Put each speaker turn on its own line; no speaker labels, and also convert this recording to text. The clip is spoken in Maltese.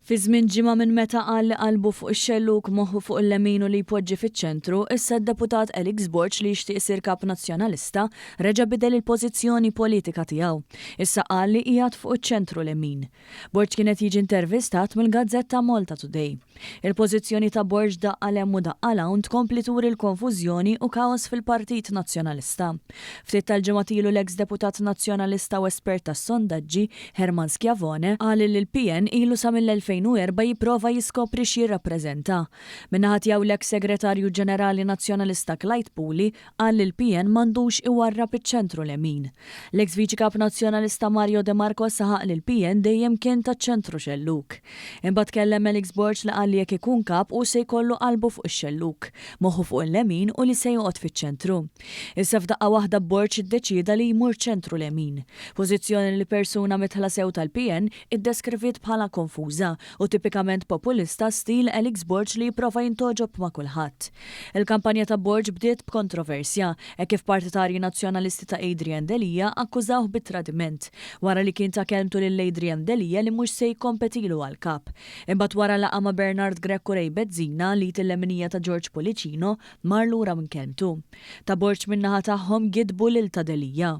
Fi żmien ġimgħa minn meta qal qalbu fuq ix-xellug moħħu fuq il-lemin u li jpoġġi fiċ-ċentru, issa d-deputat Alex Borg li jixtieq isir kap Nazzjonalista reġa' bidel il-pożizzjoni politika tiegħu. Issa qal li qiegħed fuq iċ-ċentru lemin. Borg kienet jiġi intervistat mill-Gazzetta Malta Today. Il-pożizzjoni ta' Borg daqqa lemm u daqqa hawn tkompli turi l-konfużjoni u kaos fil-Partit Nazzjonalista. Ftit tal-ġimgħat ilu l-eks deputat Nazzjonalista u espert tas-sondaġġi Herman Schiavone qal li l-PN ilu sa mill-2004 jipprova jiskopri xi jirrappreżenta. Min-naħa tiegħu l-eks segretarju ġenerali Nazzjonalista Puli qal li l-PN m'għandux iwarrab iċ-ċentru lemin. L-eks viċi kap Nazzjonalista Mario De Marco saħaq li l-PN dejjem kien taċ-ċentru xellug. Imbagħad kellem Alex Borg li qal li jekk ikun kap u se jkollu qalbu fuq ix-xellug, moħħu fuq il-lemin u li se joqgħod fiċ-ċentru. Issa f'daqqa waħda Borg iddeċida li jmur ċentru lemin. Pożizzjoni li persuna mitħla sew tal-PN iddeskrivit bħala konfuża u tipikament populista stil Alex Borg li jipprova jintoġob ma' kulħadd. Il-kampanja ta' Borg bdiet b'kontroversja hekk kif partitarji nazzjonalisti ta' Adrian Delija akkużawh bit-tradiment wara li kien ta' kelmtu lil Adrian Delija li mhux se jkompetilu għal kap. Imbagħad wara laqgħa ma' Bernard Greco Rej Bezzina li t-leminija ta' George Policino mar lura minn kelmtu. Ta' Borg min-naħa tagħhom gidbu lil ta' Delija.